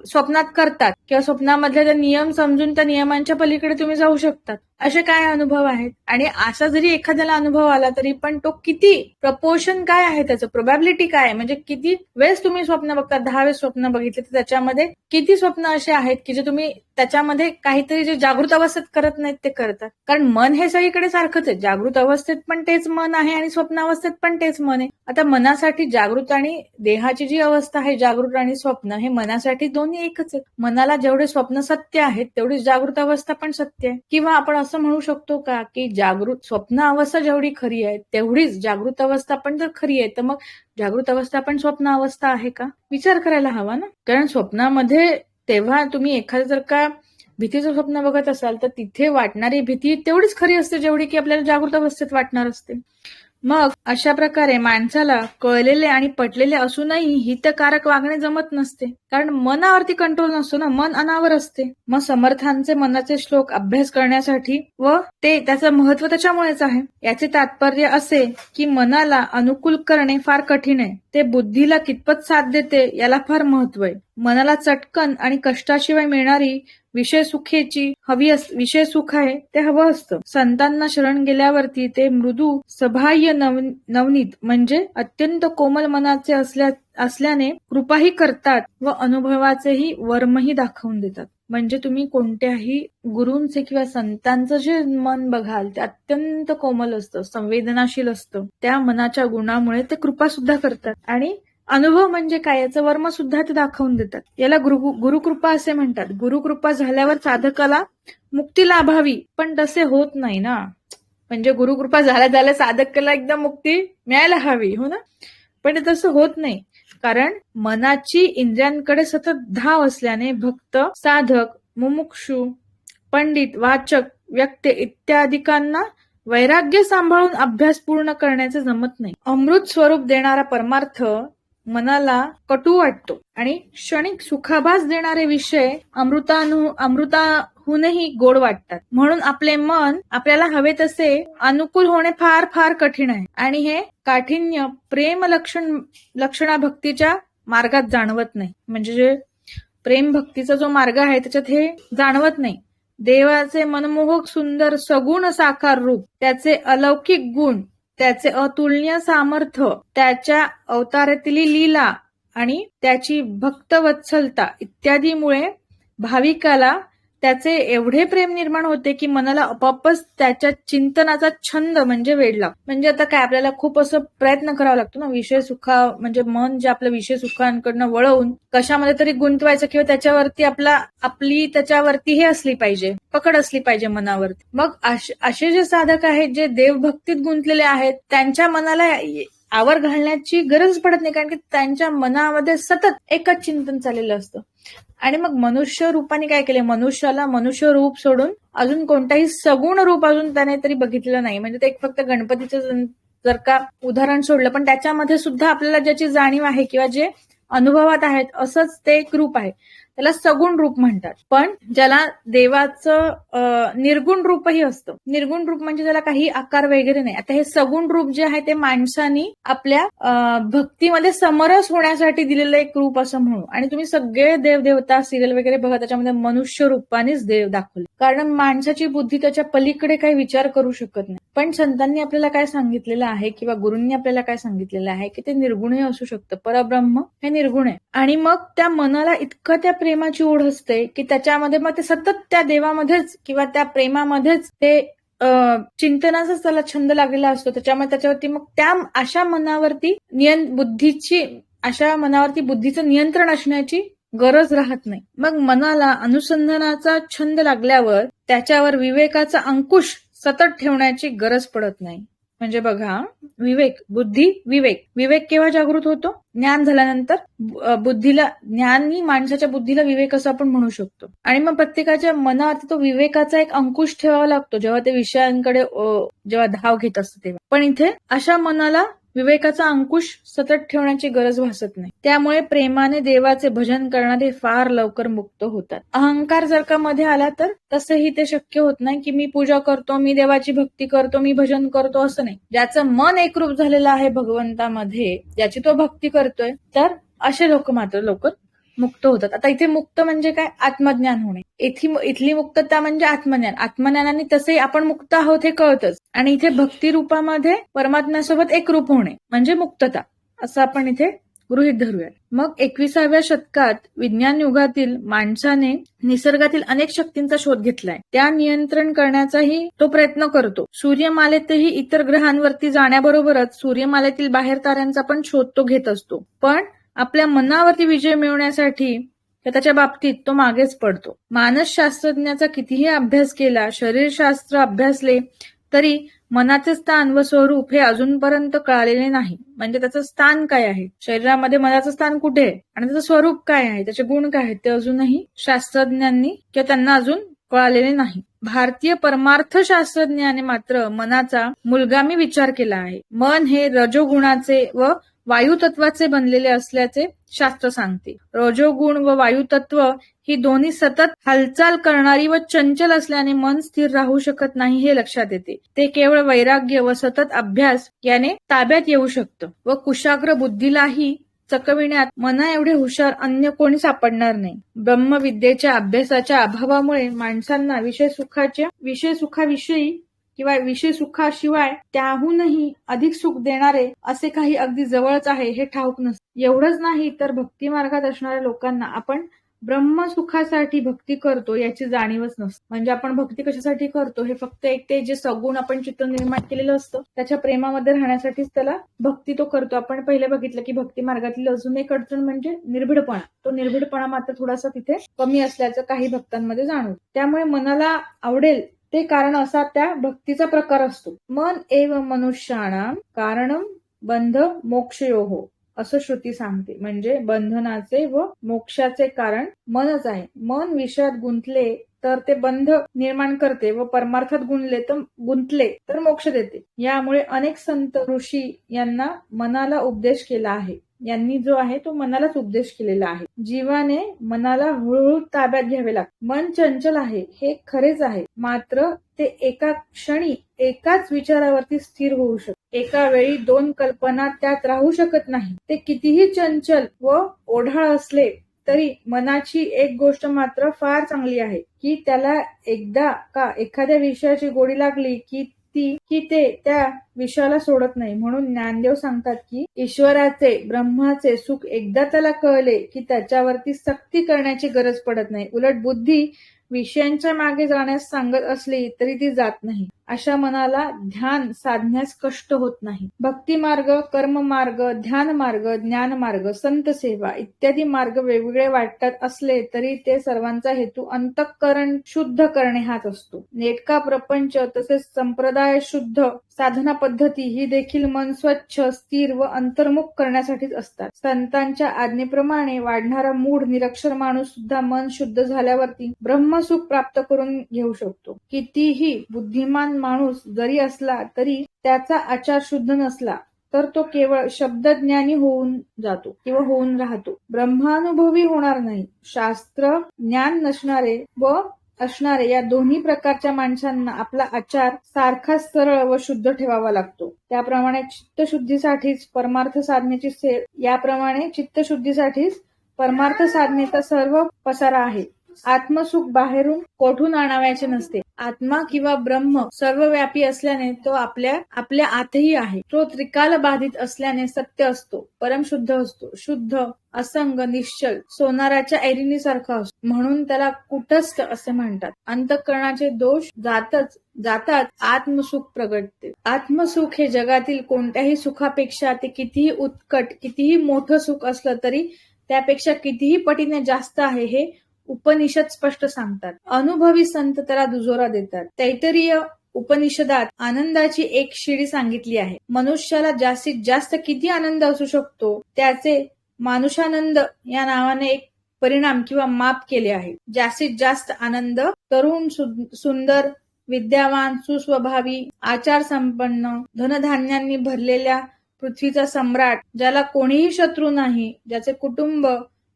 स्वप्नात करतात किंवा स्वप्नामधले ते नियम समजून त्या नियमांच्या पलीकडे तुम्ही जाऊ शकतात? असे काय अनुभव आहेत? आणि असा जरी एखाद्याला अनुभव आला तरी पण तो किती प्रपोर्शन काय आहे, त्याचं प्रोबॅबिलिटी काय आहे, म्हणजे किती वेळेस तुम्ही स्वप्न बघतात, 10 वेळेस स्वप्न बघितले तर त्याच्यामध्ये किती स्वप्न असे आहेत की जे तुम्ही त्याच्यामध्ये काहीतरी जे जागृत अवस्थेत करत नाहीत ते करतात? कारण मन हे सगळीकडे सारखंच आहे. जागृत अवस्थेत पण तेच मन आहे आणि स्वप्न अवस्थेत पण तेच मन आहे. आता मनासाठी जागृत आणि देहाची जी अवस्था आहे जागृत आणि स्वप्न हे मनासाठी दोन्ही एकच आहेत. मनाला जेवढे स्वप्न सत्य आहेत तेवढी जागृत अवस्था पण सत्य आहे. किंवा आपण असं म्हणू शकतो का की स्वप्न अवस्था जेवढी खरी आहे तेवढीच जागृत अवस्था पण जर खरी आहे तर मग जागृत अवस्था पण स्वप्न अवस्था आहे का? विचार करायला हवा ना. कारण स्वप्नामध्ये तेव्हा तुम्ही एखादं जर का भीतीचं स्वप्न बघत असाल तर तिथे वाटणारी भीती तेवढीच खरी असते जेवढी की आपल्याला जागृत अवस्थेत वाटणार असते. मग अशा प्रकारे माणसाला कळलेले आणि पटलेले असूनही हितकारक वागणे जमत नसते. कारण मनावरती कंट्रोल नसतो ना, मन अनावर असते. मग समर्थांचे मनाचे श्लोक अभ्यास करण्यासाठी व ते त्याचं महत्व त्याच्यामुळेच आहे. याचे तात्पर्य असे की मनाला अनुकूल करणे फार कठीण आहे, ते बुद्धीला कितपत साथ देते याला फार महत्व आहे. मनाला चटकन आणि कष्टाशिवाय मिळणारी विषय सुख आहे ते हवं असतं. संतांना शरण गेल्यावरती ते मृदू सबाह्य नवनीत म्हणजे अत्यंत कोमल मनाचे असल्याने कृपाही करतात व अनुभवाचेही वर्मही दाखवून देतात. म्हणजे तुम्ही कोणत्याही गुरूंचे किंवा संतांचं जे मन बघाल ते अत्यंत कोमल असतं, संवेदनाशील असतं. त्या मनाच्या गुणामुळे ते कृपा सुद्धा करतात आणि अनुभव म्हणजे काय याचं वर्म सुद्धा ते दाखवून देतात. याला गुरुकृपा असे म्हणतात. गुरुकृपा झाल्यावर साधकाला मुक्ती लाभावी, पण तसे होत नाही ना. म्हणजे गुरुकृपा झाल्या साधकाला एकदम मुक्ती मिळायला हवी, हो ना, पण तसं होत नाही. कारण मनाची इंद्रियांकडे सतत धाव असल्याने भक्त, साधक, मुमुक्षु, पंडित, वाचक, व्यक्ती इत्यादिकांना वैराग्य सांभाळून अभ्यास पूर्ण करण्याचे जमत नाही. अमृत स्वरूप देणारा परमार्थ मनाला कटू वाटतो आणि क्षणिक सुखाभास देणारे विषय अमृताहूनही गोड वाटतात. म्हणून आपले मन आपल्याला हवे तसे अनुकूल होणे फार फार कठीण आहे. आणि हे काठिण्य प्रेम लक्षणा भक्तीच्या मार्गात जाणवत नाही. म्हणजे जे प्रेम भक्तीचा जो मार्ग आहे त्याच्यात हे जाणवत नाही. देवाचे मनमोहक सुंदर सगुण साकार रूप, त्याचे अलौकिक गुण, त्याचे अतुलनीय सामर्थ्य, त्याच्या अवतारातील लीला आणि त्याची भक्तवत्सलता इत्यादीमुळे भाविकाला त्याचे एवढे प्रेम निर्माण होते की मनाला आपोआपच त्याच्या चिंतनाचा छंद म्हणजे वेड लागतो. म्हणजे आता काय आपल्याला खूप असं प्रयत्न करावा लागतो ना, विषय सुखा म्हणजे मन जे आपलं विषय सुखांकडनं वळवून कशामध्ये तरी गुंतवायचं किंवा त्याच्यावरती आपली त्याच्यावरती हे असली पाहिजे, पकड असली पाहिजे मनावरती. मग असे जे साधक आहेत जे देवभक्तीत गुंतलेले आहेत त्यांच्या मनाला आवर घालण्याची गरज पडत नाही, कारण की त्यांच्या मनामध्ये सतत एकच चिंतन चाललेलं असतं. आणि मग मनुष्य रूपाने काय केले, मनुष्याला मनुष्य रूप सोडून अजून कोणताही सगुण रूप अजून त्याने तरी बघितलेलं नाही. म्हणजे ते एक फक्त गणपतीचं जर का उदाहरण सोडलं, पण त्याच्यामध्ये सुद्धा आपल्याला ज्याची जाणीव आहे किंवा जे अनुभवात आहेत असंच ते एक रूप आहे, त्याला सगुण रूप म्हणतात. पण ज्याला देवाचं निर्गुण रूपही असतं. निर्गुण रूप म्हणजे त्याला काही आकार वगैरे नाही. आता हे सगुण रूप जे आहे ते माणसानी आपल्या भक्तीमध्ये समरस होण्यासाठी दिलेलं एक रूप असं म्हणू. आणि तुम्ही सगळे देवदेवता सिरियल वगैरे बघा, त्याच्यामध्ये मनुष्य रूपानेच देव दाखवले, कारण माणसाची बुद्धी त्याच्या पलीकडे काही विचार करू शकत नाही. पण संतांनी आपल्याला काय सांगितलेलं आहे किंवा गुरूंनी आपल्याला काय सांगितलेलं आहे की ते निर्गुणही असू शकतं. परब्रह्म हे निर्गुण आहे. आणि मग त्या मनाला इतकं त्या प्रेमाची ओढ असते की त्याच्यामध्ये मग ते सतत त्या देवामध्येच किंवा त्या प्रेमामध्येच ते चिंतनाचाच त्याला छंद लागलेला असतो. त्याच्यावरती मग त्या अशा मनावरती बुद्धीचं नियंत्रण असण्याची गरज राहत नाही. मग मनाला अनुसंधानाचा छंद लागल्यावर त्याच्यावर विवेकाचा अंकुश सतत ठेवण्याची गरज पडत नाही. म्हणजे बघा, विवेक केव्हा जागृत होतो? ज्ञान झाल्यानंतर. ज्ञानी माणसाच्या बुद्धीला विवेक असं आपण म्हणू शकतो. आणि मग प्रत्येकाच्या मनात तो विवेकाचा एक अंकुश ठेवावा लागतो जेव्हा ते विषयांकडे जेव्हा धाव घेत असतं तेव्हा. पण इथे अशा मनाला विवेकाचा अंकुश सतत ठेवण्याची गरज भासत नाही. त्यामुळे प्रेमाने देवाचे भजन करणारे फार लवकर मुक्त होतात. अहंकार जर का मध्ये आला तर तसंही ते शक्य होत नाही की मी पूजा करतो, मी देवाची भक्ती करतो, मी भजन करतो, असं नाही. ज्याचं मन एकरूप झालेलं आहे भगवंतामध्ये, ज्याची तो भक्ती करतोय, तर असे लोक मात्र लवकर मुक्त होतात. आता इथे मुक्त म्हणजे काय? आत्मज्ञान होणे. इथली मुक्तता म्हणजे आत्मज्ञान. आत्मज्ञानाने तसे आपण मुक्त आहोत हे कळतच. आणि इथे भक्ती रूपामध्ये परमात्म्यासोबत एक रूप होणे म्हणजे मुक्तता, असं आपण इथे गृहीत धरूया. मग 21व्या शतकात विज्ञान युगातील माणसाने निसर्गातील अनेक शक्तींचा शोध घेतलाय. त्या नियंत्रण करण्याचाही तो प्रयत्न करतो. सूर्यमालेतही इतर ग्रहांवरती जाण्याबरोबरच सूर्यमालेतील बाहेर ताऱ्यांचा पण शोध तो घेत असतो. पण आपल्या मनावरती विजय मिळवण्यासाठी त्याच्या बाबतीत तो मागेच पडतो. मानसशास्त्रज्ञाचा कितीही अभ्यास केला, शरीरशास्त्र अभ्यासले तरी मनाचे स्थान व स्वरूप हे अजूनपर्यंत कळालेले नाही. म्हणजे त्याचं स्थान काय आहे, शरीरामध्ये मनाचं स्थान कुठे आहे आणि त्याचं स्वरूप काय आहे, त्याचे गुण काय आहेत, ते अजूनही शास्त्रज्ञांनी किंवा त्यांना अजून कळालेले नाही. भारतीय परमार्थ शास्त्रज्ञाने मात्र मनाचा मूलगामी विचार केला आहे. मन हे रजोगुणाचे व वायू तत्वाचे बनलेले असल्याचे शास्त्र सांगते. रजोगुण व वायू तत्व ही दोन्ही सतत हालचाल करणारी व चंचल असल्याने मन स्थिर राहू शकत नाही हे लक्षात येते. ते केवळ वैराग्य व सतत अभ्यास याने ताब्यात येऊ शकतं व कुशाग्र बुद्धीलाही चकविण्यात मना एवढे हुशार अन्य कोणी सापडणार नाही. ब्रह्मविद्येच्या अभ्यासाच्या अभावामुळे माणसांना विषय सुखाविषयी किंवा विषय सुखाशिवाय त्याहूनही अधिक सुख देणारे असे काही अगदी जवळच आहे हे ठाऊक नसते. एवढंच नाही तर भक्ती मार्गात असणाऱ्या लोकांना आपण ब्रह्मसुखासाठी भक्ती करतो याची जाणीवच नसते. म्हणजे आपण भक्ती कशासाठी करतो हे फक्त एक ते जे सगुण आपण चित्त निर्माण केलेलं असतं त्याच्या प्रेमामध्ये राहण्यासाठीच त्याला भक्ती तो करतो. आपण पहिले बघितलं की भक्ती मार्गातली अजून एक अडचण म्हणजे निर्भीडपणा. तो निर्भीडपणा मात्र थोडासा तिथे कमी असल्याचं काही भक्तांमध्ये जाणवतं. त्यामुळे मनाला आवडेल ते कारण असा त्या भक्तीचा प्रकार असतो. मन एव मनुष्याणां कारणं बंध मोक्षयोः असं श्रुती सांगते. म्हणजे बंधनाचे व मोक्षाचे कारण मनच आहे. मन विषयात गुंतले तर ते बंध निर्माण करते व परमार्थात गुंतले तर मोक्ष देते. यामुळे अनेक संत ऋषी यांना मनाला उपदेश केला आहे. यांनी जो आहे तो मनालाच उपदेश केलेला आहे. जीवाने मनाला हळूहळू ताब्यात घ्यावे लागते. मन चंचल आहे हे खरेच आहे, मात्र ते एका क्षणी एकाच विचारावरती स्थिर होऊ शकते. एका वेळी दोन कल्पना त्यात राहू शकत नाही. ते कितीही चंचल व ओढाळ असले तरी मनाची एक गोष्ट मात्र फार चांगली आहे की त्याला एकदा का एखाद्या विषयाची गोडी लागली की ते त्या विषयाला सोडत नाही. म्हणून ज्ञानदेव सांगतात की ईश्वराचे ब्रह्माचे सुख एकदा त्याला कळले की त्याच्यावरती सक्ती करण्याची गरज पडत नाही. उलट बुद्धी विषयांच्या मागे जाण्यास सांगत असली तरी ती जात नाही. अशा मनाला ध्यान साधण्यास कष्ट होत नाही. भक्ती मार्ग, कर्म मार्ग, ध्यान मार्ग, ज्ञान मार्ग, संत सेवा इत्यादी मार्ग वेगवेगळे वाटत असले तरी ते सर्वांचा हेतू अंतःकरण शुद्ध करणे हाच असतो. नेटका प्रपंच तसेच संप्रदाय शुद्ध साधना पद्धती ही देखील मन स्वच्छ, स्थिर व अंतर्मुख करण्यासाठीच असतात. संतांच्या आज्ञेप्रमाणे वाढणारा मूढ निरक्षर माणूस सुद्धा मन शुद्ध झाल्यावरती ब्रह्मसुख प्राप्त करून घेऊ शकतो. कितीही बुद्धिमान माणूस जरी असला तरी त्याचा आचार शुद्ध नसला तर तो केवळ शब्दज्ञानी होऊन जातो किंवा होऊन राहतो. ब्रह्मानुभवी होणार नाही. शास्त्र ज्ञान नसणारे व असणारे या दोन्ही प्रकारच्या माणसांना आपला आचार सारखा सरळ व शुद्ध ठेवावा लागतो. त्याप्रमाणे चित्तशुद्धीसाठीच परमार्थ साधनेचा सर्व पसारा आहे. आत्मसुख बाहेरून कोठून आणावयाचे नसते. आत्मा किंवा ब्रह्म सर्वव्यापी असल्याने तो आपल्या आतही आहे. तो त्रिकाल बाधित असल्याने सत्य असतो, परमशुद्ध असतो, शुद्ध, असंग, निश्चल, सोनाराच्या ऐरिणीसारखा असतो. म्हणून त्याला कुटस्थ असे म्हणतात. अंतःकरणाचे दोष जाताच आत्मसुख प्रगटते. आत्मसुख हे जगातील कोणत्याही सुखापेक्षा ते कितीही उत्कट, कितीही मोठं सुख असलं तरी त्यापेक्षा कितीही पटीने जास्त आहे हे उपनिषद स्पष्ट सांगतात. अनुभवी संत त्याला दुजोरा देतात. तैत्तिरीय उपनिषदात आनंदाची एक शिडी सांगितली आहे. मनुष्याला जास्तीत जास्त किती आनंद असू शकतो त्याचे मानुषानंद या नावाने एक परिणाम किंवा माप केले आहे. जास्तीत जास्त आनंद तरुण, सुंदर, विद्यावान, सुस्वभावी, आचार संपन्न, धनधान्यांनी भरलेल्या पृथ्वीचा सम्राट, ज्याला कोणीही शत्रू नाही, ज्याचे कुटुंब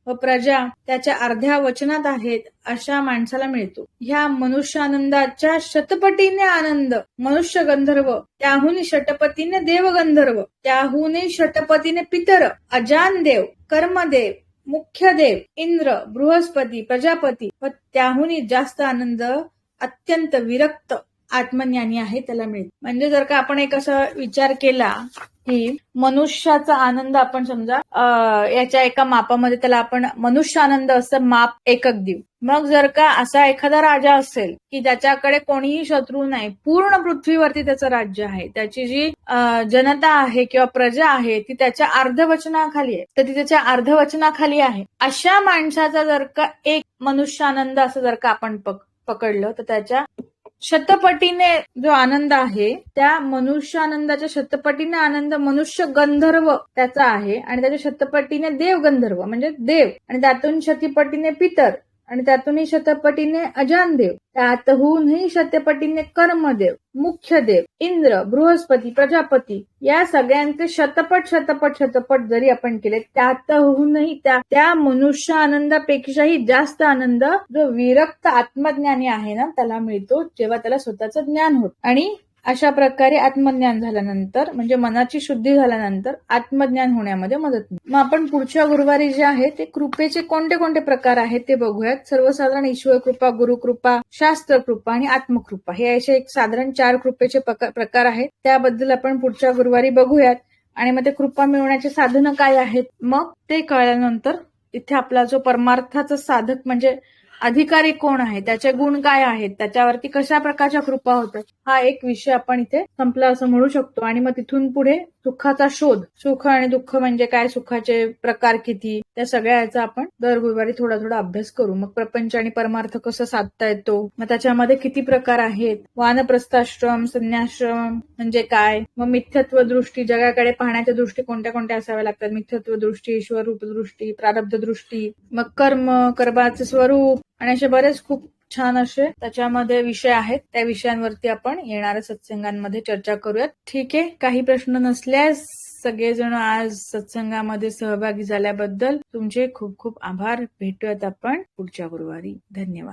व प्रजा त्याच्या अर्ध्या वचनात आहेत, अशा माणसाला मिळतो. ह्या मनुष्यानंदाच्या शतपटीने आनंद मनुष्य गंधर्व, त्याहून शतपटीने देवगंधर्व, त्याहून शतपटीने पितर, अजान देव, कर्मदेव, मुख्य देव, इंद्र, बृहस्पती, प्रजापती व त्याहून जास्त आनंद अत्यंत विरक्त आत्मज्ञानी आहे त्याला मिळतो. म्हणजे जर का आपण एक असा विचार केला की मनुष्याचा आनंद आपण समजा याच्या एका मापामध्ये त्याला आपण मनुष्य आनंद असं माप एकक देऊ. मग जर का असा एखादा राजा असेल की ज्याच्याकडे कोणीही शत्रू नाही, पूर्ण पृथ्वीवरती त्याचं राज्य आहे, त्याची जी जनता आहे किंवा प्रजा आहे ती त्याच्या अर्धवचनाखाली आहे, तर ती त्याच्या अर्धवचनाखाली आहे, अशा माणसाचा जर का एक मनुष्य आनंद असं जर का आपण पकडलं तर त्याच्या शतपटीने जो आनंद आहे त्या मनुष्य आनंदाच्या शतपटीने आनंद मनुष्य गंधर्व त्याचा आहे आणि त्याच्या शतपटीने देव गंधर्व म्हणजे देव, आणि त्यातून शतपटीने पितर, आणि त्यातूनही शतपटीने अजान देव, त्यातहूनही शतपटीने कर्मदेव, मुख्य देव, इंद्र, बृहस्पती, प्रजापती या सगळ्यांचे शतपट जरी आपण केले त्यातहूनही त्या मनुष्य आनंदापेक्षाही जास्त आनंद जो विरक्त आत्मज्ञानी आहे ना त्याला मिळतो जेव्हा त्याला स्वतःचं ज्ञान होत. आणि अशा प्रकारे आत्मज्ञान झाल्यानंतर म्हणजे मनाची शुद्धी झाल्यानंतर आत्मज्ञान होण्यामध्ये मदत मिळते. मग आपण पुढच्या गुरुवारी जे आहे ते कृपेचे कोणते कोणते प्रकार आहेत ते बघूयात. सर्वसाधारण ईश्वर कृपा, गुरुकृपा, शास्त्र कृपा आणि आत्मकृपा हे असे एक साधारण 4 कृपेचे प्रकार आहेत. त्याबद्दल आपण पुढच्या गुरुवारी बघूयात आणि मग ते कृपा मिळवण्याचे साधनं काय आहेत मग ते कळल्यानंतर इथे आपला जो परमार्थाचा साधक म्हणजे अधिकारी कोण आहे, त्याचे गुण काय आहेत, त्याच्यावरती कशा प्रकारच्या कृपा होतात, हा एक विषय आपण इथे संपला असं म्हणू शकतो. आणि मग तिथून पुढे सुखाचा शोध, सुख आणि दुःख म्हणजे काय, सुखाचे प्रकार किती, त्या सगळ्या याचा आपण दर गुरुवारी थोडा थोडा अभ्यास करू. मग प्रपंच आणि परमार्थ कसं साधता येतो, मग त्याच्यामध्ये किती प्रकार आहेत, वानप्रस्थाश्रम, संन्याश्रम म्हणजे काय, मग मिथ्यत्व दृष्टी, जगाकडे पाहण्याच्या दृष्टी कोणत्या कोणत्या असाव्या लागतात, मिथ्यत्व दृष्टी, ईश्वरूप दृष्टी, प्रारब्ध दृष्टी, मग कर्माचे स्वरूप, आणि असे बरेच खूप छान असे त्याच्यामध्ये विषय आहेत. त्या विषयांवरती आपण येणाऱ्या सत्संगांमध्ये चर्चा करूयात. ठीक आहे, काही प्रश्न नसल्यास सगळेजण आज सत्संगामध्ये सहभागी झाल्याबद्दल तुमचे खूप खूप आभार. भेटूयात आपण पुढच्या गुरुवारी. धन्यवाद.